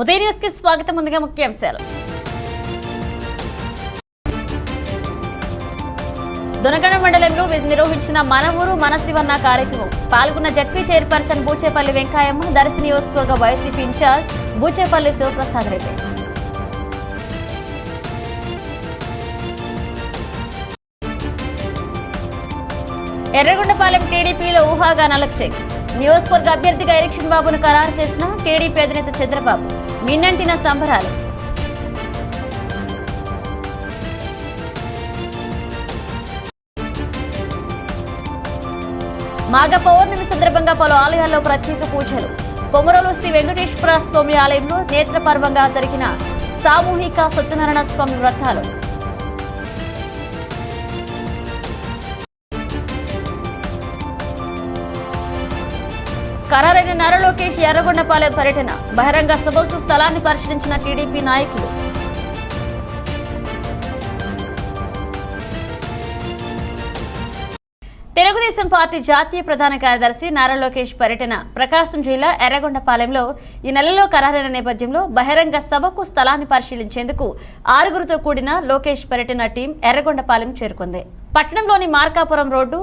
ఉదయ news కి స్వాగతం. ముందుగా ముఖ్యాంశాలు. దొనకొండ మండలంలో నిర్వహించిన మన ఊరు మన శివన్న కార్యక్రమం పాల్గొన్న జడ్పీ చైర్పర్సన్ బూచేపల్లి వెంకయ్యమ్మ, దర్శి నియోజకవర్గ వైసీపీ ఇన్ఛార్జ్ బూచేపల్లి శివప్రసాద్ రెడ్డి. ఎర్రగొండపాలెం టీడీపీలో ఊహాగానాలకు చెక్. నియోజకవర్గ అభ్యర్థిగా ఎలక్షన్ బాబును ఖరారు చేసిన టీడీపీ అధినేత చంద్రబాబు. మిన్నంటిన సంబరాలు. మాఘ పౌర్ణమి సందర్భంగా పలు ఆలయాల్లో ప్రత్యేక పూజలు. కొమరోలు శ్రీ వెంకటేశ్వర స్వామి ఆలయంలో నేత్రపర్వంగా జరిగిన సామూహిక సత్యనారాయణ స్వామి వ్రతాలు. ఖరారైన నారా లోకేష్ ఎర్రగొండపాలెం పర్యటన. బహిరంగ సభకు స్థలాన్ని పరిశీలించిన టీడీపీ నాయకులు. తెలుగుదేశం పార్టీ జాతీయ ప్రధాన కార్యదర్శి నారా లోకేష్ పర్యటన ప్రకాశం జిల్లా ఎర్రగొండపాలెంలో ఈ నెలలో ఖరారైన నేపథ్యంలో బహిరంగ సభకు స్థలాన్ని పరిశీలించేందుకు 6గురితో కూడిన లోకేష్ పర్యటన టీం ఎర్రగొండపాలెం చేరుకుంది. పట్టణంలోని మార్కాపురం రోడ్డు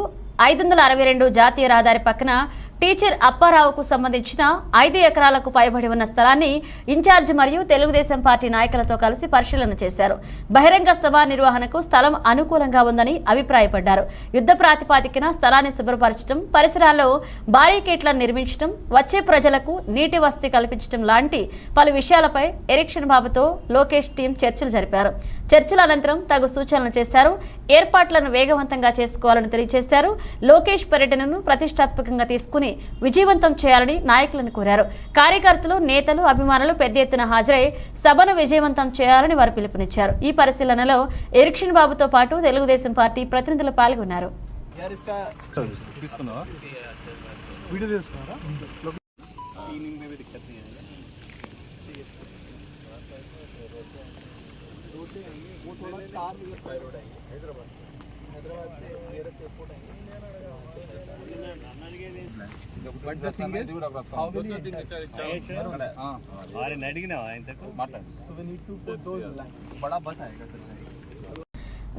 562 జాతీయ రహదారి పక్కన టీచర్ అప్పారావుకు సంబంధించిన 5 ఎకరాలకు పైబడి ఉన్న స్థలాన్ని ఇన్ఛార్జ్ మరియు తెలుగుదేశం పార్టీ నాయకులతో కలిసి పరిశీలన చేశారు. బహిరంగ సభ నిర్వహణకు స్థలం అనుకూలంగా ఉందని అభిప్రాయపడ్డారు. యుద్ధ ప్రాతిపాదికన స్థలాన్ని శుభ్రపరచడం, పరిసరాల్లో బారికేట్లను నిర్మించడం, వచ్చే ప్రజలకు నీటి వసతి కల్పించడం లాంటి పలు విషయాలపై ఎలక్షన్ బాబుతో లోకేష్ టీం చర్చలు జరిపారు. చర్చల అనంతరం తగు సూచనలు చేశారు. ఏర్పాట్లను వేగవంతంగా చేసుకోవాలని తెలియజేశారు. లోకేష్ పర్యటనను ప్రతిష్టాత్మకంగా తీసుకుని విజయవంతం చేయాలని నాయకులను కోరారు. కార్యకర్తలు, నేతలు, అభిమానులు పెద్ద ఎత్తున హాజరై సభను విజయవంతం చేయాలని వారు పిలుపునిచ్చారు. ఈ పరిశీలనలో ఎలక్షన్ బాబుతో పాటు తెలుగుదేశం పార్టీ ప్రతినిధులు పాల్గొన్నారు.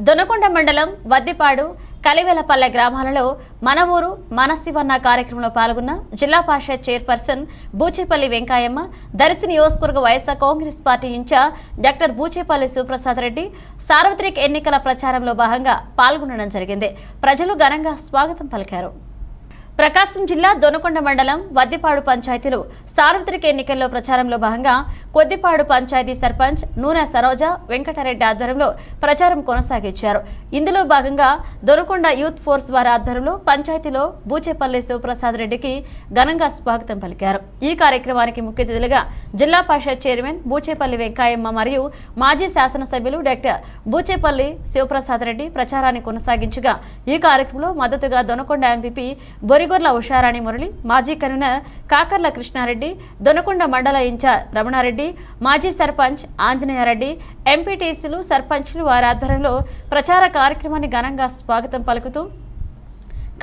దొనకొండ మండలం వద్దిపాడు, కలివెలపల్లె గ్రామాలలో మన ఊరు మన శివన్న కార్యక్రమంలో పాల్గొన్న జిల్లా పరిషత్ చైర్పర్సన్ బూచేపల్లి వెంకయ్యమ్మ, దర్శి నియోజకవర్గ YSR Congress Party in charge doctor Buchepalli Shivaprasad Reddy సార్వత్రిక ఎన్నికల ప్రచారంలో భాగంగా పాల్గొనడం జరిగింది. ప్రజలు ఘనంగా స్వాగతం పలికారు. ప్రకాశం జిల్లా దొనకొండ మండలం వద్దిపాడు పంచాయతీలో సార్వత్రిక ఎన్నికల్లో ప్రచారంలో భాగంగా కొద్దిపాడు పంచాయతీ సర్పంచ్ నూనె సరోజ వెంకటరెడ్డి ఆధ్వర్యంలో ప్రచారం కొనసాగించారు. ఇందులో భాగంగా దొనకొండ యూత్ ఫోర్స్ వారి ఆధ్వర్యంలో పంచాయతీలో బూచేపల్లి శివప్రసాద్ రెడ్డికి ఘనంగా స్వాగతం పలికారు. ఈ కార్యక్రమానికి ముఖ్య అతిథులుగా జిల్లా పరిషత్ చైర్మన్ బూచేపల్లి వెంకయ్యమ్మ మరియు మాజీ శాసనసభ్యులు డాక్టర్ బూచేపల్లి శివప్రసాద్ రెడ్డి ప్రచారాన్ని కొనసాగించగా, ఈ కార్యక్రమంలో మద్దతుగా దొనకొండ ఎంపీపీ బొరిగొర్ల ఉషారాణి మురళి, మాజీ కన్వీనర్ కాకర్ల కృష్ణారెడ్డి, దొనకొండ మండల ఇన్ఛార్జ్ రమణారెడ్డి, మాజీ సర్పంచ్ ఆంజనేయారెడ్డి, ఎంపీటీసీలు, సర్పంచ్లు వారి ఆధ్వర్యంలో ప్రచార కార్యక్రమాన్ని ఘనంగా స్వాగతం పలుకుతూ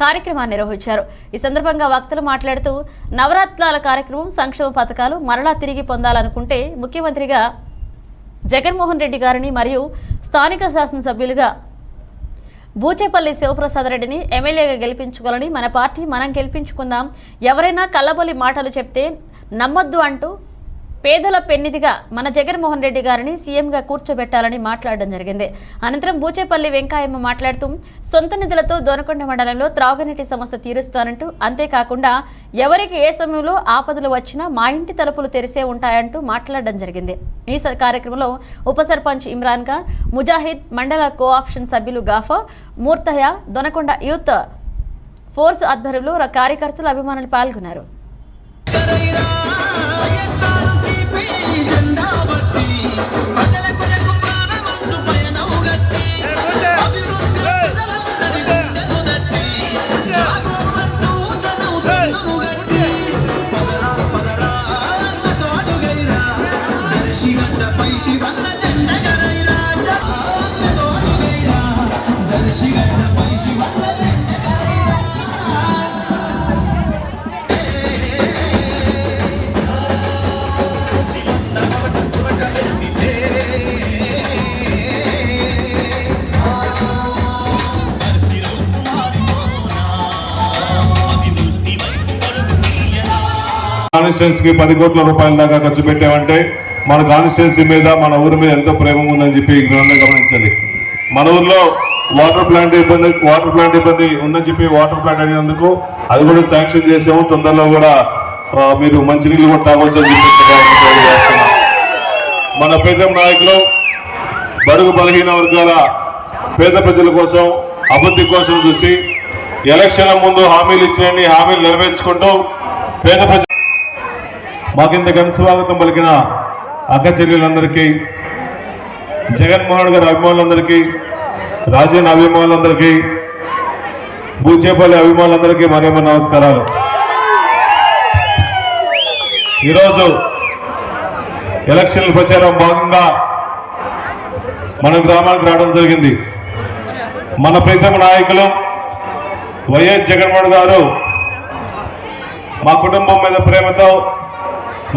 కార్యక్రమాన్ని నిర్వహించారు. ఈ సందర్భంగా వక్తలు మాట్లాడుతూ, నవరత్నాల కార్యక్రమం, సంక్షేమ పథకాలు మరలా తిరిగి పొందాలనుకుంటే ముఖ్యమంత్రిగా జగన్మోహన్ రెడ్డి గారిని మరియు స్థానిక శాసనసభ్యులుగా బూచేపల్లి శివప్రసాద్ రెడ్డిని ఎమ్మెల్యేగా గెలిపించుకోవాలని, మన పార్టీ మనం గెలిపించుకుందాం, ఎవరైనా కల్లబొల్లి మాటలు చెప్తే నమ్మొద్దు అంటూ పేదల పెన్నిదిగా మన జగన్మోహన్ రెడ్డి గారిని సీఎంగా కూర్చోబెట్టాలని మాట్లాడడం జరిగింది. అనంతరం బూచేపల్లి వెంకయ్యమ్మ మాట్లాడుతూ, సొంత నిధులతో దొనకొండ మండలంలో త్రాగునీటి సమస్య తీరుస్తానంటూ, అంతేకాకుండా ఎవరికి ఏ సమయంలో ఆపదలు వచ్చినా మా ఇంటి తలుపులు తెరిసే ఉంటాయంటూ మాట్లాడడం జరిగింది. ఈ కార్యక్రమంలో ఉప సర్పంచ్ ఇమ్రాన్ ఖాన్, ముజాహిద్, మండల కోఆప్షన్ సభ్యులు గాఫా, మూర్తయ్య, దొనకొండ యూత్ ఫోర్స్ ఆధ్వర్యంలో కార్యకర్తలు, అభిమానులు పాల్గొన్నారు. కాన్స్టిట్యున్సీకి 10 కోట్ల రూపాయల దాకా ఖర్చు పెట్టామంటే మన కాన్స్టిట్యున్సీ మీద మన ఊరి మీద ఎంతో ప్రేమ ఉందని చెప్పి గ్రౌండ్ గమనించాలి. మన ఊర్లో వాటర్ ప్లాంట్ ఇబ్బంది ఉందని చెప్పి వాటర్ ప్లాంట్ అడిగినందుకు అది కూడా శాంక్షన్ చేసాము. తొందరలో కూడా మీరు మంచినీళ్ళు కూడా తాగొచ్చు అని చెప్పి చేస్తున్నాం. మన ప్రీతం నాయకులు బడుగు బలహీన వర్గాల పేద ప్రజల కోసం అభివృద్ధి కోసం చూసి ఎలక్షన్ల ముందు హామీలు ఇచ్చినన్ని హామీలు నెరవేర్చుకుంటూ పేద ప్రజలు మాకింత ఘన స్వాగతం పలికిన అక్క చెల్లెలందరికీ, జగన్మోహన్ గారి అభిమానులందరికీ, రాజన్న అభిమానులందరికీ, బూచేపల్లి అభిమానులందరికీ మరేమో నమస్కారాలు. ఈరోజు ఎలక్షన్ల ప్రచారం భాగంగా మన గ్రామానికి రావడం జరిగింది. మన ప్రీతమ నాయకులు వైఎస్ జగన్మోహన్ గారు మా కుటుంబం మీద ప్రేమతో,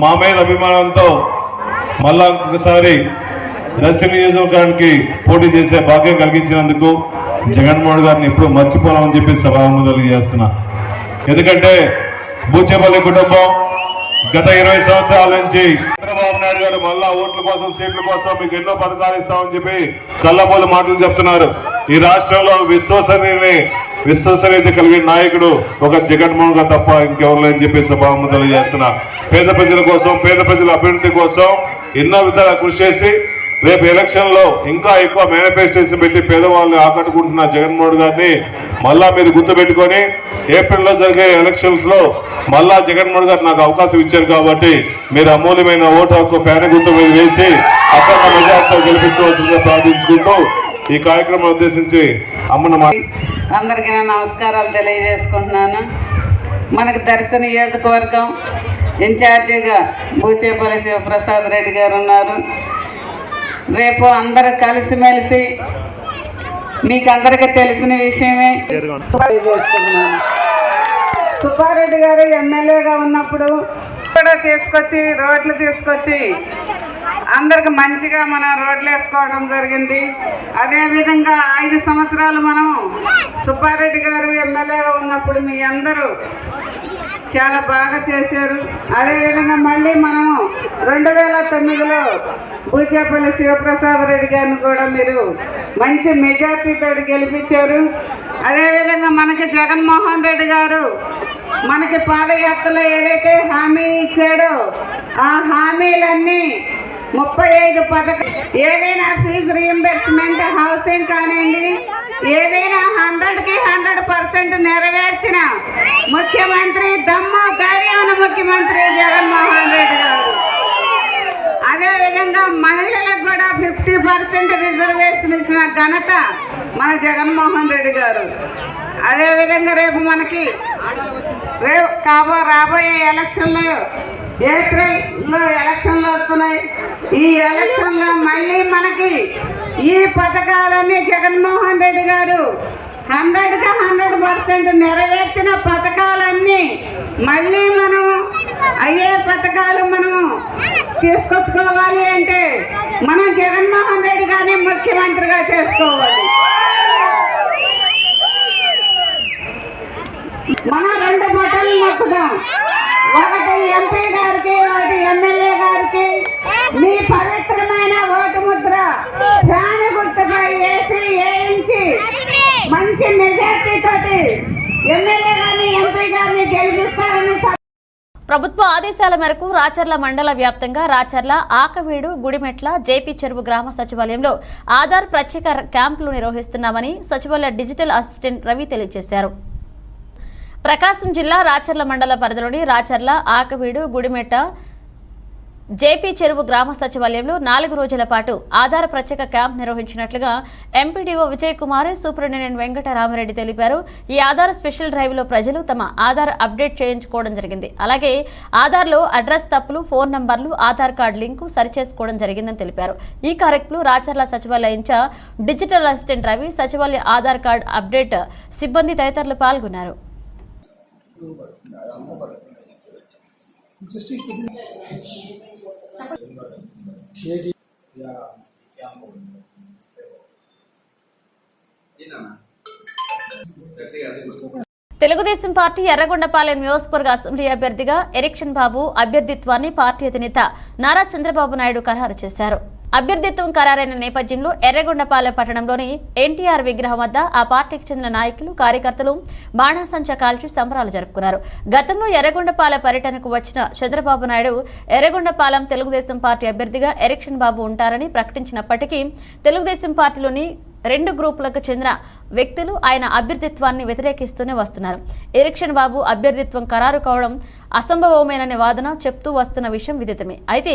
మా మీద అభిమానంతో మళ్ళా ఇంకొకసారి దర్శి నియోజకవర్గానికి పోటీ చేసే భాగ్యం కలిగించినందుకు జగన్మోహన్ గారిని ఎప్పుడు మర్చిపోవాలని చెప్పి సభాముఖంగా తెలియజేస్తున్నా. ఎందుకంటే బూచేపల్లి కుటుంబం గత 20 సంవత్సరాల నుంచి చంద్రబాబు నాయుడు గారు మళ్ళా ఓట్ల కోసం, సీట్ల కోసం మీకు ఎన్నో పథకాలు ఇస్తామని చెప్పి కళ్ళబోలు మాటలు చెప్తున్నారు. ఈ రాష్ట్రంలో విశ్వసనీయత కలిగిన నాయకుడు ఒక జగన్మోహన్ గారు తప్ప ఇంకెవరు లేని చెప్పి సభాముఖంగా తెలియజేస్తున్నా. పేద ప్రజల కోసం, పేద ప్రజల అభివృద్ధి కోసం ఎన్నో విధాలా కృషి చేసి రేపు ఎలక్షన్ లో ఇంకా ఎక్కువ మేనిఫెస్టేషన్ పెట్టి పేదవాళ్ళని ఆకట్టుకుంటున్న జగన్మోహన్ గారిని మళ్ళా మీరు గుర్తుపెట్టుకొని ఏప్రిల్లో జరిగే ఎలక్షన్స్ లో మళ్ళా జగన్మోహన్ గారు నాకు అవకాశం ఇచ్చారు కాబట్టి మీరు అమూల్యమైన ఓటు హక్కు ఫ్యాన్ గుర్తు మీద వేసి అక్కడ మెజార్టీతో గెలిపించవలసిందిగా ప్రార్థించుకుంటూ ఈ కార్యక్రమం ఉద్దేశించి అందరికీ నమస్కారాలు తెలియజేసుకుంటున్నాను. మనకు దర్శి నియోజకవర్గం ఇన్ఛార్జిగా బూచేపల్లి శివప్రసాద్ రెడ్డి గారు ఉన్నారు. రేపు అందరూ కలిసిమెలిసి మీకు అందరికీ తెలిసిన విషయమే సుబ్బారెడ్డి గారు ఎమ్మెల్యేగా ఉన్నప్పుడు కూడా రోడ్లు తీసుకొచ్చి అందరికి మంచిగా మనం రోడ్లు వేసుకోవడం జరిగింది. అదేవిధంగా 5 సంవత్సరాలు మనం సుబ్బారెడ్డి గారు ఎమ్మెల్యేగా ఉన్నప్పుడు మీ అందరూ చాలా బాగా చేశారు. అదేవిధంగా మళ్ళీ మనం 2009లో బూచేపల్లి శివప్రసాద్ రెడ్డి గారిని కూడా మీరు మంచి మెజార్టీతో గెలిపించారు. అదేవిధంగా మనకి జగన్మోహన్ రెడ్డి గారు మనకి పాదయాత్రలో ఏదైతే హామీ ఇచ్చాడో ఆ హామీలన్నీ 35 పథకం, ఏదైనా ఫీజు రీఎంబర్స్మెంట్, హౌసింగ్ కానివ్వండి, ఏదైనా 100కి 100% నెరవేర్చిన ముఖ్యమంత్రి దమ్ము ధైర్యం ముఖ్యమంత్రి జగన్మోహన్ రెడ్డి గారు. అదేవిధంగా మహిళలకు కూడా 50% రిజర్వేషన్ ఇచ్చిన ఘనత మన జగన్మోహన్ రెడ్డి గారు. అదేవిధంగా రేపు మనకి రాబోయే ఎలక్షన్లో ఏప్రిల్లో ఎలక్షన్లు వస్తున్నాయి. ఈ ఎలక్షన్లో మళ్ళీ మనకి ఈ పథకాలన్నీ జగన్మోహన్ రెడ్డి గారు 100కి 100% నెరవేర్చిన పథకాలన్నీ మళ్ళీ మనం అయ్యే పథకాలు మనం తీసుకొచ్చుకోవాలి అంటే మనం జగన్మోహన్ రెడ్డి గారిని ముఖ్యమంత్రిగా చేసుకోవాలి. మనం 2 బటన్లు నొక్కుదాం. ఒకటి ఎంపీ గారికి, ఒకటి ఎమ్మెల్యే గారికి మీ పవిత్రమైన ఓటు ముద్ర ఫ్యాన్ గుర్తుపై వేసి వేయించి మంచి మెజార్టీ తోటి ఎమ్మెల్యే గారిని, ఎంపీ గారిని గెలిపిస్తారని ప్రభుత్వ ఆదేశాల మేరకు రాచర్ల మండల వ్యాప్తంగా రాచర్ల, ఆకవీడు, గుడిమెట్ల, జేపీ చెరువు గ్రామ సచివాలయంలో ఆధార్ ప్రత్యేక క్యాంపులు నిర్వహిస్తున్నామని సచివాలయ డిజిటల్ అసిస్టెంట్ రవి తెలియజేశారు. ప్రకాశం జిల్లా రాచర్ల మండల పరిధిలోని రాచర్ల, ఆకవీడు, గుడిమెట్ట, జేపీ చెరువు గ్రామ సచివాలయంలో 4 రోజుల పాటు ఆధార్ ప్రత్యేక క్యాంప్ నిర్వహించినట్లుగా ఎంపీడీఓ విజయ్ కుమార్, సూపరింటెండెంట్ వెంకటరామరెడ్డి తెలిపారు. ఈ ఆధార్ స్పెషల్ డ్రైవ్ లో ప్రజలు తమ ఆధార్ అప్డేట్ చేయించుకోవడం జరిగింది. అలాగే ఆధార్లో అడ్రస్ తప్పులు, ఫోన్ నంబర్లు, ఆధార్ కార్డు లింకు సరిచేసుకోవడం జరిగిందని తెలిపారు. ఈ కార్యక్రమంలో రాచర్ల సచివాలయ ఇన్ఛార్జ్ డిజిటల్ అసిస్టెంట్ రవి, సచివాలయ ఆధార్ కార్డు అప్డేట్ సిబ్బంది తదితరులు పాల్గొన్నారు. తెలుగుదేశం పార్టీ ఎర్రగొండపాలెం నియోజకవర్గ అసెంబ్లీ అభ్యర్థిగా ఎరిక్షన్ బాబు అభ్యర్థిత్వాన్ని పార్టీ అధినేత నారా చంద్రబాబు నాయుడు ఖరారు చేశారు. అభ్యర్థిత్వం ఖరారైన నేపథ్యంలో ఎర్రగొండపాలెం పట్టణంలోని ఎన్టీఆర్ విగ్రహం వద్ద ఆ పార్టీకి చెందిన నాయకులు, కార్యకర్తలు బాణాసంచా కాల్చి సంబరాలు జరుపుకున్నారు. గతంలో ఎర్రగొండపాలెం పర్యటనకు వచ్చిన చంద్రబాబు నాయుడు ఎర్రగొండపాలెం తెలుగుదేశం పార్టీ అభ్యర్థిగా ఎరిక్షన్ బాబు ఉంటారని ప్రకటించినప్పటికీ తెలుగుదేశం పార్టీలోని 2 గ్రూపులకు చెందిన వ్యక్తులు ఆయన అభ్యర్థిత్వాన్ని వ్యతిరేకిస్తూనే వస్తున్నారు. ఎరిక్షన్ బాబు అభ్యర్థిత్వం ఖరారు కావడం అసంభవమేననే వాదన చెప్తూ వస్తున్న విషయం విదితమే. అయితే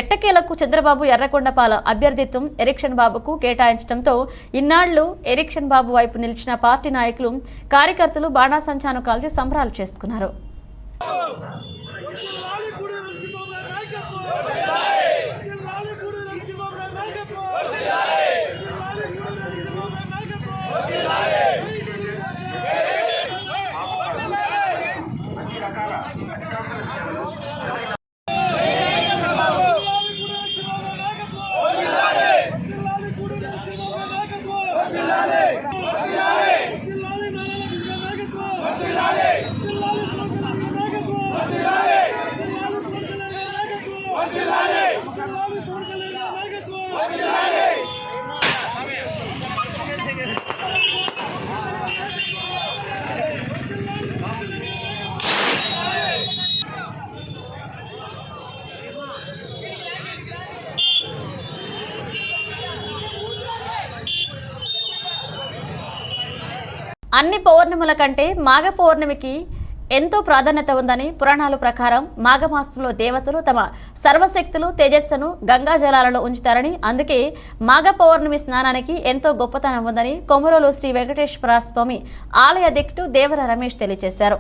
ఎట్టకేలకు చంద్రబాబు ఎర్రగొండపాలెం అభ్యర్థిత్వం ఎరిక్షన్ బాబుకు కేటాయించడంతో ఇన్నాళ్లు ఎరిక్షన్ బాబు వైపు నిలిచిన పార్టీ నాయకులు, కార్యకర్తలు బాణాసంచాను కాల్చి సంబరాలు చేసుకున్నారు. అన్ని పౌర్ణముల కంటే మాఘ పౌర్ణమికి ఎంతో ప్రాధాన్యత ఉందని పురాణాల ప్రకారం మాఘమాసంలో దేవతలు తమ సర్వశక్తులు, తేజస్సును గంగా జలాలలో ఉంచుతారని, అందుకే మాఘ పౌర్ణమి స్నానానికి ఎంతో గొప్పతనం ఉందని కొమరోలు శ్రీ వెంకటేశ్వర స్వామి ఆలయ అధ్యక్షుడు దేవర రమేష్ తెలియజేశారు.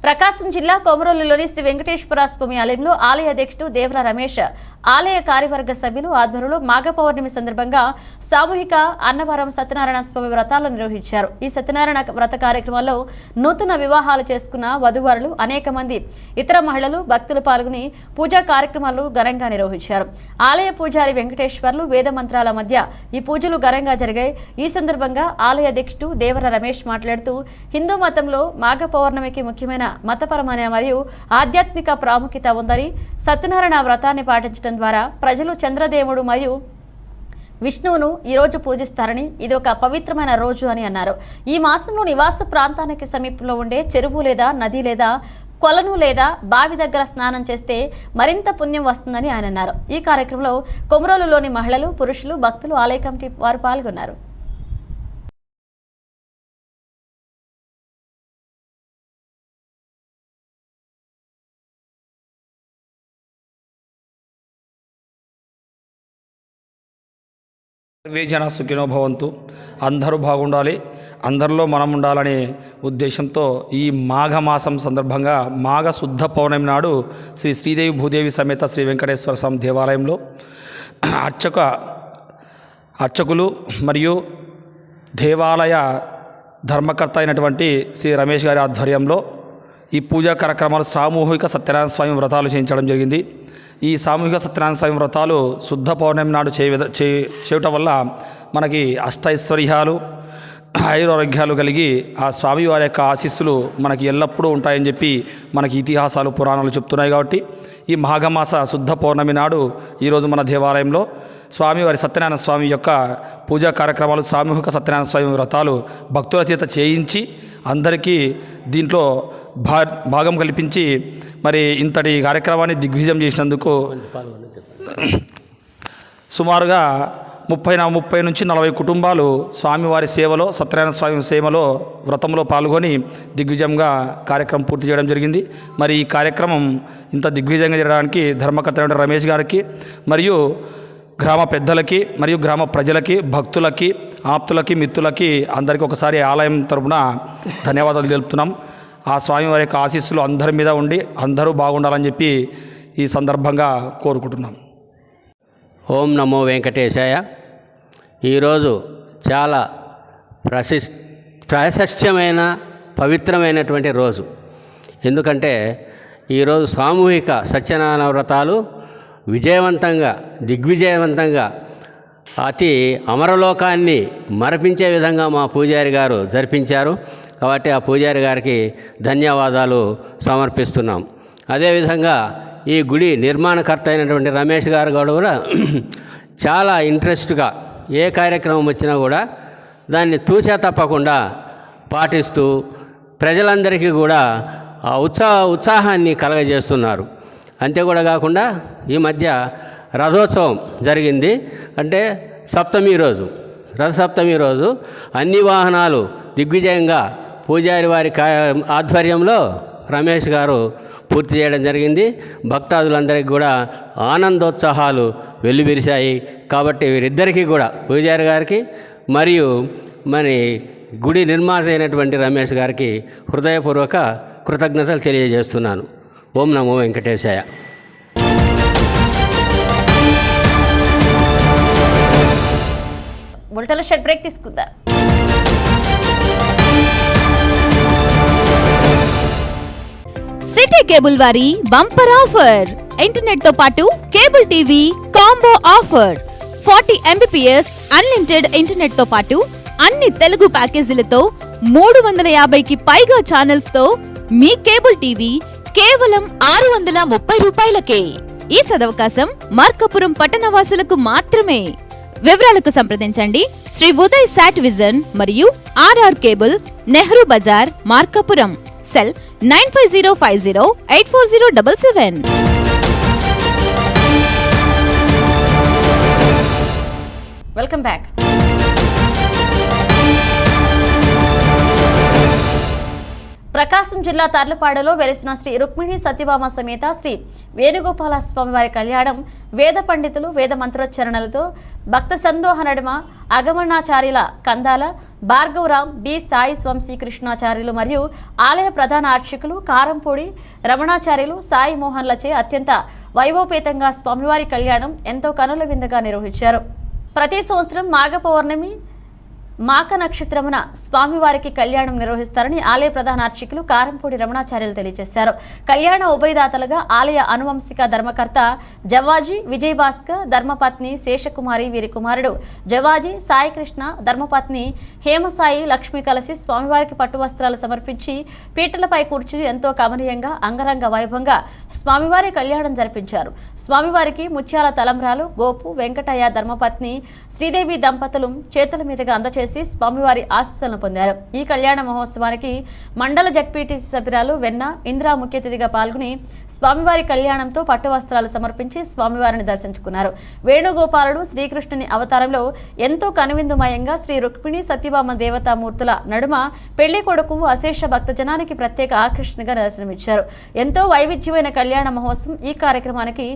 ప్రకాశం జిల్లా కొమరోలులోని శ్రీ వెంకటేశ్వర స్వామి ఆలయంలో ఆలయ అధ్యక్షుడు దేవర రమేష్, ఆలయ కార్యవర్గ సభ్యులు ఆధ్వర్యంలో మాఘ పౌర్ణమి సందర్భంగా సామూహిక అన్నవరం సత్యనారాయణ స్వామి వ్రతాలను నిర్వహించారు. ఈ సత్యనారాయణ వ్రత కార్యక్రమంలో నూతన వివాహాలు చేసుకున్న వధూవరులు, అనేక మంది ఇతర మహిళలు, భక్తులు పాల్గొని పూజా కార్యక్రమాలు ఘనంగా నిర్వహించారు. ఆలయ పూజారి వెంకటేశ్వర్లు వేద మంత్రాల మధ్య ఈ పూజలు ఘనంగా జరిగాయి. ఈ సందర్భంగా ఆలయ అధ్యక్షుడు దేవర రమేష్ మాట్లాడుతూ, హిందూ మతంలో మాఘ పౌర్ణమికి ముఖ్యమైన మతపరమైన మరియు ఆధ్యాత్మిక ప్రాముఖ్యత ఉందని, సత్యనారాయణ వ్రతాన్ని పాటించడం ద్వారా ప్రజలు చంద్రదేవుడు మరియు విష్ణువును ఈ రోజు పూజిస్తారని, ఇది ఒక పవిత్రమైన రోజు అని అన్నారు. ఈ మాసంలో నివాస ప్రాంతానికి సమీపంలో ఉండే చెరువు లేదా నది లేదా కొలను లేదా బావి దగ్గర స్నానం చేస్తే మరింత పుణ్యం వస్తుందని ఆయన అన్నారు. ఈ కార్యక్రమంలో కొమరోలులోని మహిళలు, పురుషులు, భక్తులు, ఆలయ కమిటీ వారు పాల్గొన్నారు. సర్వే జన సుఖినో భవంతు. అందరూ బాగుండాలి, అందరిలో మనం ఉండాలనే ఉద్దేశంతో ఈ మాఘమాసం సందర్భంగా మాఘ శుద్ధ పౌర్ణమి నాడు శ్రీ శ్రీదేవి భూదేవి సమేత శ్రీ వెంకటేశ్వర స్వామి దేవాలయంలో అర్చకులు మరియు దేవాలయ ధర్మకర్త అయినటువంటి శ్రీ రమేష్ గారి ఆధ్వర్యంలో ఈ పూజా కార్యక్రమాలు సామూహిక సత్యనారాయణ స్వామి వ్రతాలు చేయించడం జరిగింది. ఈ సామూహిక సత్యనారాయణ స్వామి వ్రతాలు శుద్ధ పౌర్ణమి నాడు చేయటం వల్ల మనకి అష్టైశ్వర్యాలు, ఆయురారోగ్యాలు కలిగి ఆ స్వామి వారి యొక్క ఆశీస్సులు మనకి ఎల్లప్పుడూ ఉంటాయని చెప్పి మనకి ఇతిహాసాలు, పురాణాలు చెప్తున్నాయి. కాబట్టి ఈ మాఘమాస శుద్ధ పౌర్ణమి నాడు ఈరోజు మన దేవాలయంలో స్వామివారి సత్యనారాయణ స్వామి యొక్క పూజా కార్యక్రమాలు, సామూహిక సత్యనారాయణ స్వామి వ్రతాలు భక్తుల చేత చేయించి అందరికీ దీంట్లో భాగం కల్పించి మరి ఇంతటి కార్యక్రమాన్ని దిగ్విజయం చేసినందుకు సుమారుగా 30 నుంచి 40 కుటుంబాలు స్వామివారి సేవలో, సత్యనారాయణ స్వామి సేవలో, వ్రతంలో పాల్గొని దిగ్విజయంగా కార్యక్రమం పూర్తి చేయడం జరిగింది. మరి ఈ కార్యక్రమం ఇంత దిగ్విజయంగా జరగడానికి ధర్మకర్త రమేష్ గారికి మరియు గ్రామ పెద్దలకి మరియు గ్రామ ప్రజలకి, భక్తులకి, ఆప్తులకి, మిత్రులకి అందరికీ ఒకసారి ఆలయం తరపున ధన్యవాదాలు తెలుపుతున్నాం. ఆ స్వామివారి యొక్క ఆశీస్సులు అందరి మీద ఉండి అందరూ బాగుండాలని చెప్పి ఈ సందర్భంగా కోరుకుంటున్నాం. ఓం నమో వెంకటేశాయ. ఈరోజు చాలా ప్రాశస్త్యమైన పవిత్రమైనటువంటి రోజు. ఎందుకంటే ఈరోజు సామూహిక సత్యనారాయణ వ్రతాలు విజయవంతంగా, దిగ్విజయవంతంగా, అతి అమరలోకాన్ని మరపించే విధంగా మా పూజారి గారు జరిపించారు. కాబట్టి ఆ పూజారి గారికి ధన్యవాదాలు సమర్పిస్తున్నాం. అదేవిధంగా ఈ గుడి నిర్మాణకర్త అయినటువంటి రమేష్ గారు కూడా చాలా ఇంట్రెస్ట్గా ఏ కార్యక్రమం వచ్చినా కూడా దాన్ని తూచా తప్పకుండా పాటిస్తూ ప్రజలందరికీ కూడా ఆ ఉత్సాహాన్ని కలగజేస్తున్నారు. అంతే కూడా కాకుండా ఈ మధ్య రథోత్సవం జరిగింది. అంటే సప్తమి రోజు, రథసప్తమి రోజు అన్ని వాహనాలు దిగ్విజయంగా పూజారి వారి ఆధ్వర్యంలో రమేష్ గారు పూర్తి చేయడం జరిగింది. భక్తాదులందరికీ కూడా ఆనందోత్సాహాలు వెల్లువిరిశాయి. కాబట్టి వీరిద్దరికీ కూడా పూజారి గారికి మరియు మరి గుడి నిర్మాత అయినటువంటి రమేష్ గారికి హృదయపూర్వక కృతజ్ఞతలు తెలియజేస్తున్నాను. ఓం నమో వెంకటేశాయ. బుల్టల షెడ్ బ్రేక్ తీసుకుందాం. సిటీ కేబుల్ వారి బంపర్ ఆఫర్, ఇంటర్నెట్ తో పాటు cable TV combo offer. 40 Mbps unlimited internet తో పాటు అన్ని తెలుగు ప్యాకేజీలతో 350కి పైగా ఛానల్స్ తో మీ కేబుల్ టీవీ కేవలం 630 రూపాయలకే. ఈ సదవకాశం మార్కాపురం పట్టణవాసులకు మాత్రమే. వివరాలకు సంప్రదించండి శ్రీ ఉదయ్ సాట్ విజన్ మరియు RR cable, Nehru Bazar, Markapuram. Cell 9505084077. Welcome back. Prakasam జిల్లా తర్లపాడులో వెలిసిన శ్రీ రుక్మిణి సత్యభామ సమేత శ్రీ వేణుగోపాల స్వామివారి కళ్యాణం వేద పండితులు వేద మంత్రోచ్చరణలతో భక్త సందోహ నడుమ అగమనాచార్యుల కందాల భార్గవరామ్ బి సాయి స్వంశీ కృష్ణాచార్యులు మరియు ఆలయ ప్రధాన అర్చకులు కారంపూడి రమణాచార్యులు సాయి మోహన్లచే అత్యంత వైభవపేతంగా స్వామివారి కళ్యాణం ఎంతో కనుల విందుగా నిర్వహించారు. ప్రతి సంవత్సరం మాఘ పౌర్ణమి మాక నక్షత్రమున స్వామివారికి కళ్యాణం నిర్వహిస్తారని ఆలయ ప్రధాన అర్చకులు కారంపూడి రమణాచార్యులు తెలియజేశారు. కళ్యాణ ఉభయదాతలుగా ఆలయ అనువంశిక ధర్మకర్త జవాజీ విజయభాస్కర్, ధర్మపత్ని శేషకుమారి, వీరి కుమారుడు జవాజీ సాయికృష్ణ, ధర్మపత్ని హేమసాయి లక్ష్మి కలిసి స్వామివారికి పట్టు వస్త్రాలు సమర్పించి పీటలపై కూర్చుని ఎంతో కమనీయంగా అంగరంగ వైభవంగా స్వామివారి కళ్యాణం జరిపించారు. స్వామివారికి ముత్యాల తలంబ్రాలు గోపు వెంకటయ్య ధర్మపత్ని శ్రీదేవి దంపతులు చేతుల మీదుగా అందచేసి స్వామివారి ఆశీస్సులను పొందారు. ఈ కళ్యాణ మహోత్సవానికి మండల జడ్పీటీసీ సభ్యురాలు వెన్న ఇంద్రా ముఖ్య అతిథిగా పాల్గొని స్వామివారి కళ్యాణంతో పట్టు వస్త్రాలు సమర్పించి స్వామివారిని దర్శించుకున్నారు. వేణుగోపాలుడు శ్రీకృష్ణుని అవతారంలో ఎంతో కనువిందుమయంగా శ్రీ రుక్మిణి సత్యభామ దేవతామూర్తుల నడుమ పెళ్లి కొడుకు అశేష భక్త జనానికి ప్రత్యేక ఆకర్షణగా దర్శనమిచ్చారు. ఎంతో వైవిధ్యమైన కళ్యాణ మహోత్సవం. ఈ కార్యక్రమానికి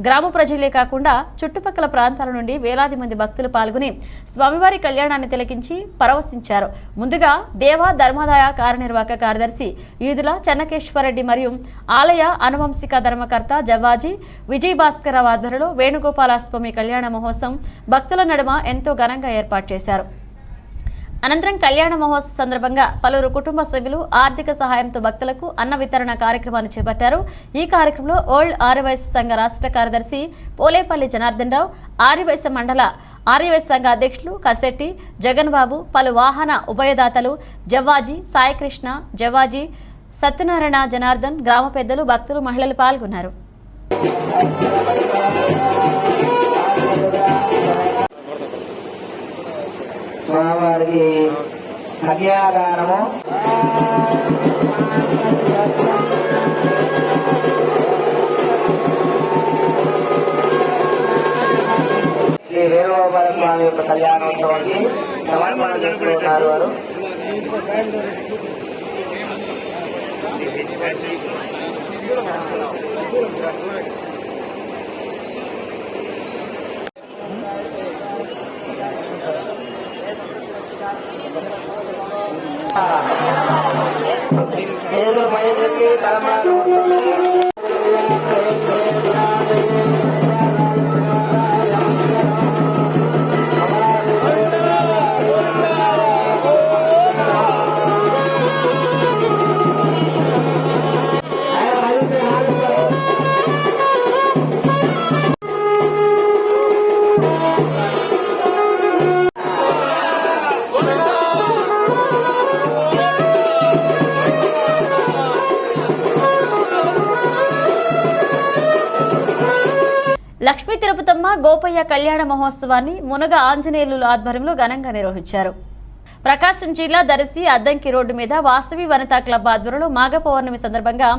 గ్రామ ప్రజలే కాకుండా చుట్టుపక్కల ప్రాంతాల నుండి వేలాది మంది భక్తులు పాల్గొని స్వామివారి కళ్యాణాన్ని తిలకించి పరవశించారు. ముందుగా దేవ ధర్మాదాయ కార్యనిర్వాహక కార్యదర్శి ఈదుల చెన్నకేశ్వరరెడ్డి మరియు ఆలయ అనువంశిక ధర్మకర్త జవాజీ విజయభాస్కర్ ఆధ్వర్యంలో వేణుగోపాల స్వామి కళ్యాణ మహోత్సవం భక్తుల నడుమ ఎంతో ఘనంగా ఏర్పాటు చేశారు. అనంతరం కళ్యాణ మహోత్సవ సందర్భంగా పలువురు కుటుంబ సభ్యులు ఆర్థిక సహాయంతో భక్తులకు అన్న వితరణ కార్యక్రమాన్ని చేపట్టారు. ఈ కార్యక్రమంలో ఓల్డ్ ఆర్యవైశ్య సంఘ రాష్ట్ర కార్యదర్శి పోలేపల్లి జనార్దన్ రావు, ఆర్యవైశ్య మండల ఆర్యవైశ్య సంఘ అధ్యక్షులు కసెట్టి జగన్ బాబు, పలు వాహన ఉభయదాతలు జవాజీ సాయికృష్ణ, జవాజీ సత్యనారాయణ, జనార్దన్, గ్రామ పెద్దలు, భక్తులు, మహిళలు పాల్గొన్నారు. స్వామివారికి కన్యాదానము శ్రీ వేణుగోపాల స్వామి యొక్క కళ్యాణోత్సవానికి సమర్పణ చేస్తున్నారు వారు. ఏదో మహేశ్వరికి తలమారు లక్ష్మీ తిరుపతమ్మ గోపయ్య కళ్యాణ మహోత్సవాన్ని మునగ ఆంజనేయులు ఆధ్వర్యంలో ఘనంగా నిర్వహించారు. ప్రకాశం జిల్లా దర్శి అద్దంకి రోడ్డు మీద వాసవి వనితా క్లబ్ ఆధ్వర్యంలో మాఘ పౌర్ణమి సందర్భంగా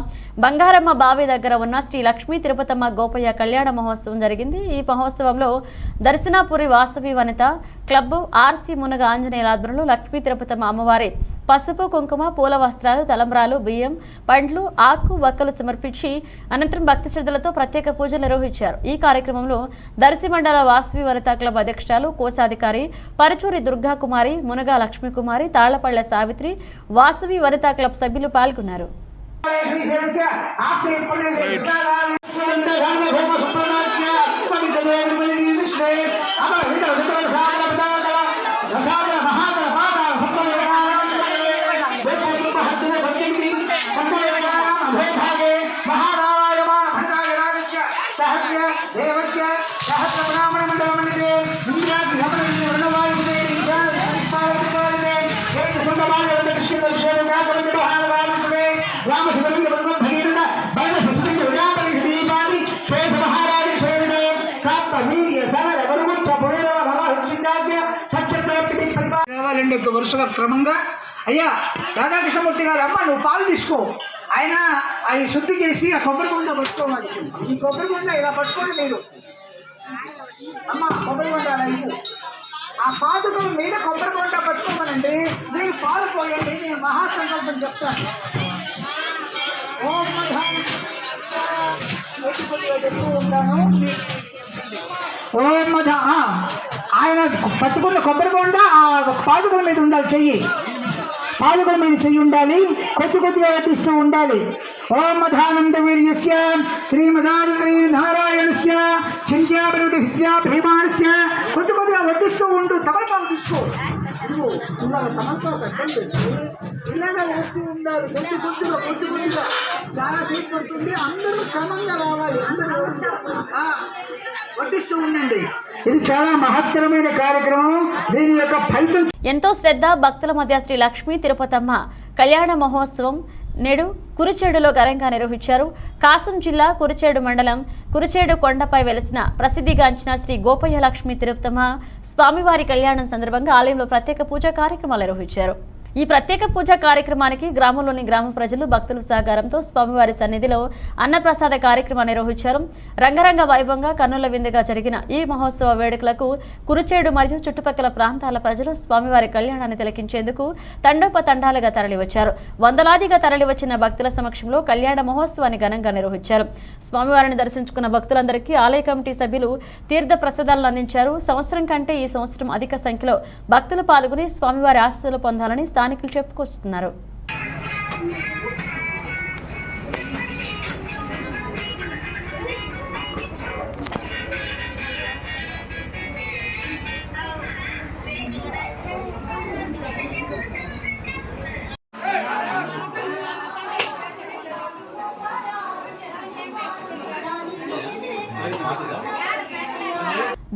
బంగారమ్మ బావి దగ్గర ఉన్న శ్రీ లక్ష్మీ తిరుపతమ్మ గోపయ్య కళ్యాణ మహోత్సవం జరిగింది. ఈ మహోత్సవంలో దర్శనాపురి వాసవి వనిత క్లబ్ ఆర్సి మునగ ఆంజనేయుల ఆధ్వర్యంలో లక్ష్మీ తిరుపతమ్మ అమ్మవారి పసుపు కుంకుమ పూల వస్త్రాలు తలంబ్రాలు బియ్యం పండ్లు ఆకు వక్కలు సమర్పించి అనంతరం భక్తి శ్రద్ధలతో ప్రత్యేక పూజలు నిర్వహించారు. ఈ కార్యక్రమంలో దర్శి మండల వాసవి వనితా క్లబ్ అధ్యక్షురాలు కోశాధికారి పరచూరి దుర్గా కుమారి మునగా లక్ష్మీ కుమారి తాళ్లపళ్ల సావిత్రి వాసవి వనితా క్లబ్ సభ్యులు పాల్గొన్నారు. కావాలండి వరుసగా క్రమంగా. అయ్యా రాధాకృష్ణమూర్తి గారు, అమ్మ నువ్వు పాలు తీసుకో. ఆయన అది శుద్ధి చేసి ఆ కొబ్బరి కొండ పట్టుకోవాలి. ఈ కొబ్బరి కొండ ఇలా పట్టుకోండి మీరు. అమ్మ కొబ్బరి కొండ అలా ఆ పాదుకల మీద కొబ్బరి కొండ పట్టుకోమనండి. మీరు పాలు పోయండి. నేను మహాసంకల్పం చెప్తాను. ఓం చెప్తూ ఉంటాను. ఓం మధ ఆయన పట్టుకున్న కొబ్బరి కొండ ఆ పాదుకల మీద ఉండాలి. చెయ్యి పాదుకల మీద చెయ్యి ఉండాలి. కొద్ది కొద్దిగా వడ్డిస్తూ ఉండాలి. ఓం మధానంద వీర్యస్య శ్రీమదానారాయణస్య చింత్యాభివృద్ధి భీమానస్య కొద్ది కొద్దిగా వడ్డిస్తూ ఉండు. తమలపాకు తీసుకో. తమలపాకు పెట్టండి. ఇలాగా వేస్తూ ఉండాలి. కొద్దిగా చాలా సేపు పడుతుంది. అందరూ క్రమంగా రావాలి. అందరూ వడ్డిస్తూ ఉండండి. ఇది చాలా మహత్తరమైన కార్యక్రమం. దీని యొక్క ఫలితం ఎంతో శ్రద్ధ భక్తుల మధ్య శ్రీ లక్ష్మీ తిరుపతమ్మ కళ్యాణ మహోత్సవం నేడు కురిచేడులో ఘనంగా నిర్వహించారు. కాసం జిల్లా కురిచేడు మండలం కురిచేడు కొండపై వెలిసిన ప్రసిద్ధిగాంచిన శ్రీ గోపయ్య లక్ష్మీ తిరుపతమ్మ స్వామివారి కళ్యాణం సందర్భంగా ఆలయంలో ప్రత్యేక పూజా కార్యక్రమాలు నిర్వహించారు. ఈ ప్రత్యేక పూజా కార్యక్రమానికి గ్రామంలోని గ్రామ ప్రజలు భక్తుల సహకారంతో స్వామివారి సన్నిధిలో అన్నప్రసాద కార్యక్రమాన్ని నిర్వహించారు. రంగరంగ వైభవంగా కన్నుల విందుగా జరిగిన ఈ మహోత్సవ వేడుకలకు కురిచేడు మరియు చుట్టుపక్కల ప్రాంతాల ప్రజలు స్వామివారి కళ్యాణాన్ని తిలకించేందుకు తండోపతండాలుగా తరలివచ్చారు. వందలాదిగా తరలివచ్చిన భక్తుల సమక్షంలో కళ్యాణ మహోత్సవాన్ని ఘనంగా నిర్వహించారు. స్వామివారిని దర్శించుకున్న భక్తులందరికీ ఆలయ కమిటీ సభ్యులు తీర్థ ప్రసాదాలను అందించారు. సంవత్సరం కంటే ఈ సంవత్సరం అధిక సంఖ్యలో భక్తులు పాల్గొని స్వామివారి ఆశీస్సులు పొందాలని స్థానికులు చెప్పుకొస్తున్నారు.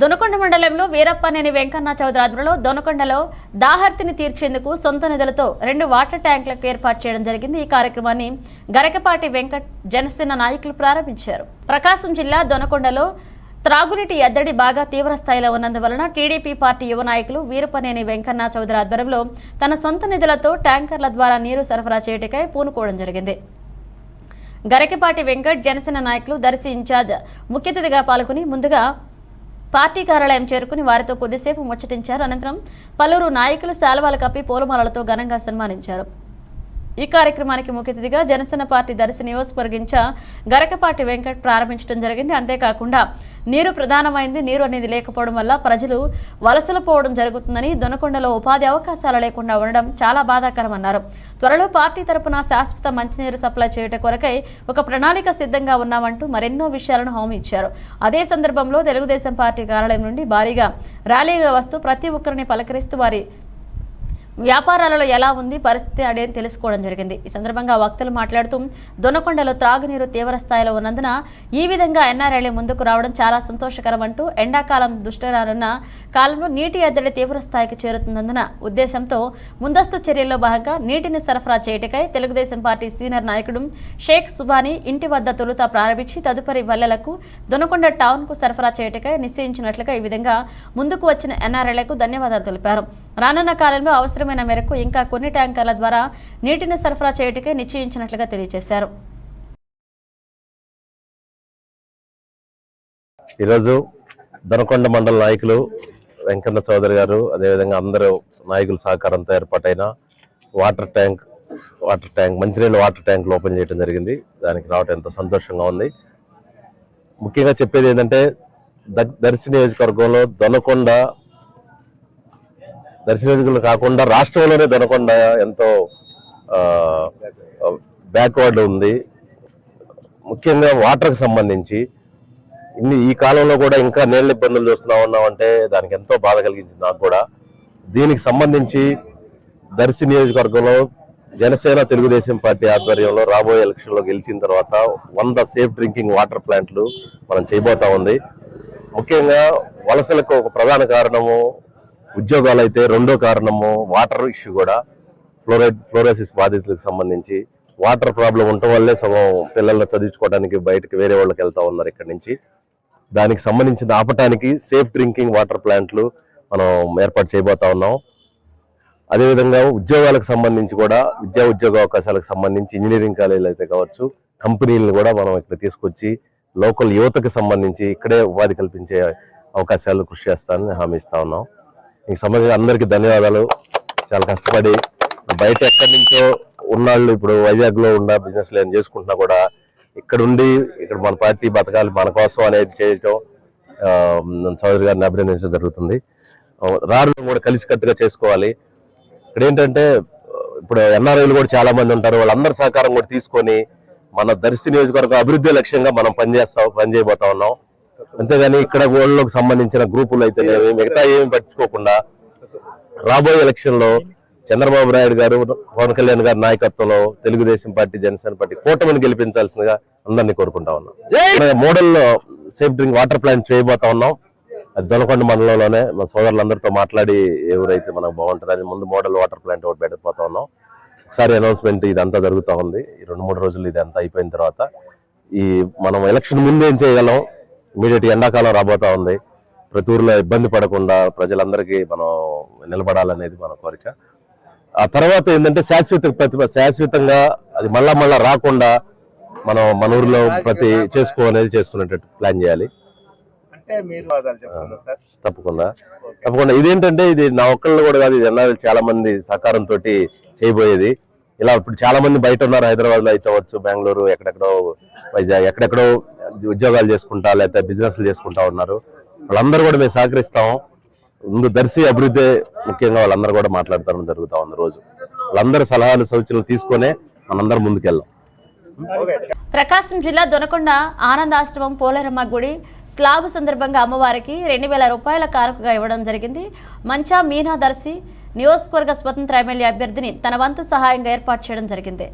దొనకొండ మండలంలో వీరప్పనేని వెంకన్న చౌదరి ఆధ్వర్యంలో దొనకొండలో దాహర్తిని తీర్చేందుకు సొంత నిధులతో 2 వాటర్ ట్యాంకులకు ఏర్పాటు చేయడం జరిగింది. ఈ కార్యక్రమాన్ని గరకపాటి వెంకట్ జనసేన నాయకులు ప్రారంభించారు. ప్రకాశం జిల్లా దొనకొండలో త్రాగునీటి ఎద్దడి బాగా తీవ్ర స్థాయిలో ఉన్నందువలన టీడీపీ పార్టీ యువ నాయకులు వీరప్పనేని వెంకన్న చౌదరి ఆధ్వర్యంలో తన సొంత నిధులతో ట్యాంకర్ల ద్వారా నీరు సరఫరా చేయటకై పూనుకోవడం జరిగింది. గరకపాటి వెంకట్ జనసేన నాయకులు దర్శి ఇన్ఛార్జ్ ముఖ్య అతిథిగా పాల్గొని ముందుగా పార్టీ కార్యాలయం చేరుకుని వారితో కొద్దిసేపు ముచ్చటించారు. అనంతరం పలువురు నాయకులు శాలువాలు కప్పి పూలమాలలతో ఘనంగా సన్మానించారు. ఈ కార్యక్రమానికి ముఖ్య అతిథిగా జనసేన పార్టీ దర్శి నియోజకవర్గ ఇన్ఛార్జ్ గరకపాటి వెంకట్ ప్రారంభించడం జరిగింది. అంతేకాకుండా నీరు ప్రధానమైంది. నీరు అనేది లేకపోవడం వల్ల ప్రజలు వలసలు పోవడం జరుగుతుందని, దొనకొండలో ఉపాధి అవకాశాలు లేకుండా ఉండడం చాలా బాధాకరమన్నారు. త్వరలో పార్టీ తరపున శాశ్వత మంచినీరు సప్లై చేయట కొరకై ఒక ప్రణాళిక సిద్ధంగా ఉన్నామంటూ మరెన్నో విషయాలను హామీ ఇచ్చారు. అదే సందర్భంలో తెలుగుదేశం పార్టీ కార్యాలయం నుండి భారీగా ర్యాలీగా వస్తూ ప్రతి ఒక్కరిని పలకరిస్తూ వారి వ్యాపారాలలో ఎలా ఉంది పరిస్థితి అనేది తెలుసుకోవడం జరిగింది. ఈ సందర్భంగా వక్తలు మాట్లాడుతూ దొనకొండలో త్రాగునీరు తీవ్ర స్థాయిలో ఉన్నందున ఈ విధంగా ఎన్ఆర్ఐలు ముందుకు రావడం చాలా సంతోషకరం అంటూ ఎండాకాలం దృష్టిరానున్న కాలంలో నీటి ఎద్దడి తీవ్ర స్థాయికి చేరుతున్నందున ఉద్దేశంతో ముందస్తు చర్యల్లో భాగంగా నీటిని సరఫరా చేయటకై తెలుగుదేశం పార్టీ సీనియర్ నాయకుడు షేక్ సుబానీ ఇంటి వద్ద తొలుత ప్రారంభించి తదుపరి వల్లెలకు దొనకొండ టౌన్కు సరఫరా చేయటకై నిశ్చయించినట్లుగా ఈ విధంగా ముందుకు వచ్చిన ఎన్ఆర్ఐలకు ధన్యవాదాలు తెలిపారు. రానున్న కాలంలో అవసరమైన మేరకు ఇంకా కొన్ని ట్యాంకర్ల ద్వారా నీటిని సరఫరా చేయటకే నిశ్చయించినట్లుగా తెలియజేశారు. ఈరోజు దొనకొండ మండల నాయకులు వెంకన్న చౌదరి గారు, అదేవిధంగా అందరూ నాయకుల సహకారంతో ఏర్పాటైన వాటర్ ట్యాంక్ మంచినీళ్ళ వాటర్ ట్యాంకులు ఓపెన్ చేయడం జరిగింది. దానికి రావడం ఎంతో సంతోషంగా ఉంది. ముఖ్యంగా చెప్పేది ఏంటంటే దర్శి నియోజకవర్గంలో దొనకొండ కాకుండా రాష్ట్రంలోనే దొనకొండ ఎంతో బ్యాక్వర్డ్ ఉంది. ముఖ్యంగా వాటర్కి సంబంధించి ఈ కాలంలో కూడా ఇంకా నీళ్ళ ఇబ్బందులు చూస్తున్నామంటే దానికి ఎంతో బాధ కలిగించింది నాకు కూడా. దీనికి సంబంధించి దర్శి నియోజకవర్గంలో జనసేన తెలుగుదేశం పార్టీ ఆధ్వర్యంలో రాబోయే ఎలక్షన్లో గెలిచిన తర్వాత 100 సేఫ్ డ్రింకింగ్ వాటర్ ప్లాంట్లు మనం చేయబోతా ఉంది. ముఖ్యంగా వలసలకు ఒక ప్రధాన కారణము ఉద్యోగాలు అయితే, రెండో కారణము వాటర్ ఇష్యూ కూడా. ఫ్లోరోసిస్ బాధితులకు సంబంధించి వాటర్ ప్రాబ్లం ఉండటం వల్లే సగం పిల్లలను చదివించుకోవడానికి బయటకు వేరే వాళ్ళకి వెళ్తా ఉన్నారు ఇక్కడి నుంచి. దానికి సంబంధించిన ఆపటానికి సేఫ్ డ్రింకింగ్ వాటర్ ప్లాంట్లు మనం ఏర్పాటు చేయబోతా ఉన్నాం. అదేవిధంగా ఉద్యోగాలకు సంబంధించి కూడా ఉద్యోగ అవకాశాలకు సంబంధించి ఇంజనీరింగ్ కాలేజీలు అయితే కావచ్చు, కంపెనీలను కూడా మనం ఇక్కడ తీసుకొచ్చి లోకల్ యువతకు సంబంధించి ఇక్కడే ఉపాధి కల్పించే అవకాశాలు కృషి చేస్తానని హామీ ఇస్తా ఉన్నాం. ఈ సంబంధించి అందరికీ ధన్యవాదాలు. చాలా కష్టపడి బయట ఎక్కడి నుంచో ఉన్నాళ్ళు ఇప్పుడు వైజాగ్లో ఉన్న బిజినెస్ ఏం చేసుకుంటున్నా కూడా ఇక్కడ మన పార్టీ బతకాలి మన కోసం అనేది చేయటం చౌదరి గారిని అభినందించడం జరుగుతుంది. రాళ్ళు కూడా కలిసికట్టుగా చేసుకోవాలి. ఇక్కడ ఏంటంటే ఇప్పుడు ఎన్ఆర్ఐలు కూడా చాలా మంది ఉంటారు. వాళ్ళందరి సహకారం కూడా తీసుకొని మన దర్శి నియోజకవర్గ అభివృద్ధి లక్ష్యంగా మనం పనిచేయబోతా ఉన్నాం. అంతేగాని ఇక్కడ ఊళ్ళకి సంబంధించిన గ్రూపులు అయితే మిగతా ఏమి పట్టించుకోకుండా రాబోయే ఎలక్షన్ లో చంద్రబాబు నాయుడు గారు, పవన్ కళ్యాణ్ గారి నాయకత్వంలో తెలుగుదేశం పార్టీ, జనసేన పార్టీ కూటమిని గెలిపించాల్సిందిగా అందరినీ కోరుకుంటా ఉన్నాం. Model safe drink water plant చేయబోతా ఉన్నాం. అది దొనకొండ మండలంలోనే మన సోదరులందరితో మాట్లాడి ఎవరైతే మనకు బాగుంటుంది అది ముందు మోడల్ వాటర్ ప్లాంట్ ఒకటి పెట్టిపోతా ఉన్నాం. ఒకసారి అనౌన్స్మెంట్ ఇదంతా జరుగుతూ ఉంది. ఈ 2-3 రోజులు ఇదంతా అయిపోయిన తర్వాత మనం ఎలక్షన్ ముందు ఏం చేయగలం, ఇమీడియట్ ఎండాకాలం రాబోతా ఉంది. ప్రతి ఊర్లో ఇబ్బంది పడకుండా ప్రజలందరికీ మనం నిలబడాలనేది మన కోరిక. ఆ తర్వాత ఏంటంటే శాశ్వతంగా అది మళ్ళా రాకుండా మనం మన ఊర్లో చేసుకునేటట్టు ప్లాన్ చేయాలి. తప్పకుండా ఇదేంటంటే ఇది నా ఒక్కళ్ళు కూడా కాదు, ఇది ఎన్ఆర్ఐలు చాలా మంది సహకారంతో చేయబోయేది. ఇలా ఇప్పుడు చాలా మంది బయట ఉన్నారు, హైదరాబాద్ లో అయితే వచ్చు, బెంగళూరు, ఎక్కడెక్కడో వైజాగ్, ఎక్కడెక్కడో ఉద్యోగాలు చేసుకుంటా లేకపోతే బిజినెస్లు చేసుకుంటా ఉన్నారు. వాళ్ళందరూ కూడా మేము సహకరిస్తాం. ముందు దర్శి అభివృద్ధి ముఖ్యంగా వాళ్ళందరూ కూడా మాట్లాడతాం జరుగుతా ఉంది. రోజు వాళ్ళందరూ సలహాలు సూచనలు తీసుకునే మనందరం ముందుకెళ్ళాం. ప్రకాశం జిల్లా దొనకొండ ఆనందాశ్రమం పోలేరమ్మ గుడి స్లాబ్ సందర్భంగా అమ్మవారికి 2000 రూపాయల కానుకగా ఇవ్వడం జరిగింది. మంచా మీనా దర్శి నియోజకవర్గ స్వతంత్ర ఎమ్మెల్యే అభ్యర్థిని తన వంతు సహాయంగా ఏర్పాటు చేయడం జరిగింది.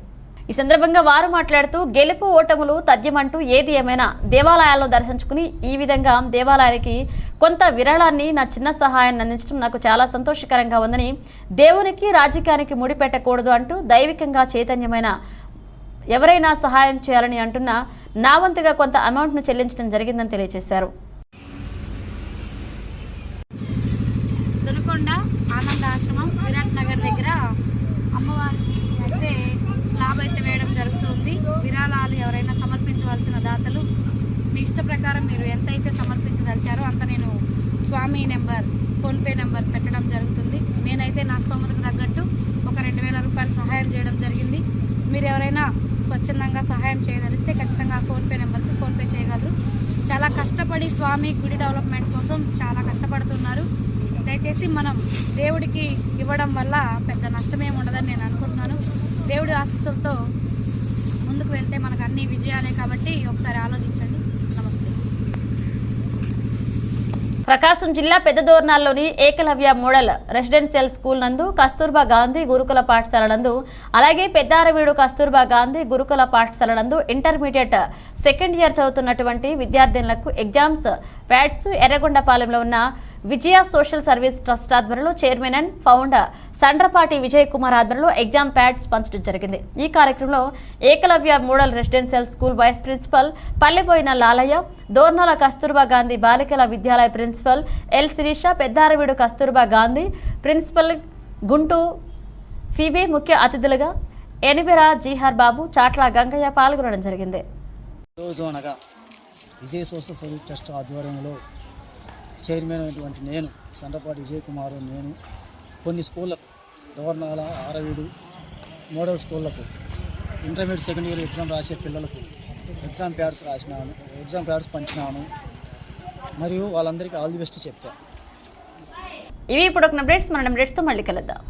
ఈ సందర్భంగా వారు మాట్లాడుతూ గెలుపు ఓటములు తథ్యమంటూ ఏది ఏమైనా దేవాలయాల్లో దర్శించుకుని ఈ విధంగా దేవాలయానికి కొంత విరాళాన్ని నా చిన్న సహాయాన్ని అందించడం నాకు చాలా సంతోషకరంగా ఉందని, దేవునికి రాజకీయానికి ముడిపెట్టకూడదు అంటూ దైవికంగా చైతన్యమైన ఎవరైనా సహాయం చేయాలని అంటున్నా నా వంతుగా కొంత అమౌంట్ను చెల్లించడం జరిగిందని తెలియజేశారు. దొనకొండ ఆనందాశ్రమం విరాట్ నగర్ దగ్గర అమ్మవారికి అయితే స్లాబ్ అయితే వేయడం జరుగుతుంది. విరాళాలు ఎవరైనా సమర్పించవలసిన దాతలు మీ ఇష్ట ప్రకారం మీరు ఎంతైతే సమర్పించదలిచారో అంత నేను స్వామి నెంబర్, ఫోన్పే నెంబర్ పెట్టడం జరుగుతుంది. నేనైతే నా స్తోమతకు తగ్గట్టు ఒక 2000 రూపాయలు సహాయం చేయడం జరిగింది. మీరు ఎవరైనా స్వచ్ఛందంగా సహాయం చేయదలిస్తే ఖచ్చితంగా ఫోన్పే నెంబర్కి ఫోన్పే చేయగలరు. చాలా కష్టపడి స్వామి గుడి డెవలప్మెంట్ కోసం చాలా కష్టపడుతున్నారు. దయచేసి మనం దేవుడికి ఇవ్వడం వల్ల పెద్ద నష్టమేమి ఉండదని నేను అనుకుంటున్నాను. దేవుడి ఆశీస్సులతో ముందుకు వెళ్తే మనకు అన్ని విజయాలే కాబట్టి ఒకసారి ఆలోచించండి. నమస్తే. ప్రకాశం జిల్లా పెద్దదోర్నాల్లోని ఏకలవ్య మోడల్ రెసిడెన్షియల్ స్కూల్ నందు కస్తూర్బా గాంధీ గురుకుల పాఠశాల నందు అలాగే పెద్దారవీడు కస్తూర్బా గాంధీ గురుకుల పాఠశాల నందు ఇంటర్మీడియట్ సెకండ్ ఇయర్ చదువుతున్నటువంటి విద్యార్థినులకు ఎగ్జామ్స్ ప్యాడ్స్ ఎర్రగొండపాలెంలో ఉన్న విజయ సోషల్ సర్వీస్ ట్రస్ట్ ఆధ్వర్యంలో chairman and founder Sandrapati Vijay Kumar ఆధ్వర్యంలో ఎగ్జామ్ ప్యాడ్స్ పంచడం జరిగింది. ఈ కార్యక్రమంలో Ekalavya model residential school vice principal Pallepoyina Lalayya, Dornala Kasturba Gandhi బాలికల Vidyalaya principal L Shirisha, Peddaraveedu Kasturba Gandhi principal Guntu Phoebe ముఖ్య అతిథులుగా ఎనిబెరా జీహార్ బాబు, చాట్ల గంగయ్య పాల్గొనడం జరిగింది. రోజు అనగా విజయ సోషల్ సర్వీస్ ట్రస్ట్ ఆధ్వర్యంలో చైర్మన్ అయినటువంటి నేను సండ్రపాటి విజయ్ కుమార్ నేను కొన్ని స్కూళ్ళకు దోర్నాల, ఆరవీడు మోడల్ స్కూళ్ళకు ఇంటర్మీడియట్ సెకండ్ ఇయర్ ఎగ్జామ్ రాసే పిల్లలకు ఎగ్జామ్ ప్యాడ్స్ పంచినాను మరియు వాళ్ళందరికీ ఆల్ ది బెస్ట్ చెప్పాను. ఇవి ఇప్పుడు ఒక అప్డేట్స్. మన అప్డేట్స్తో మళ్ళీ కలుద్దాం.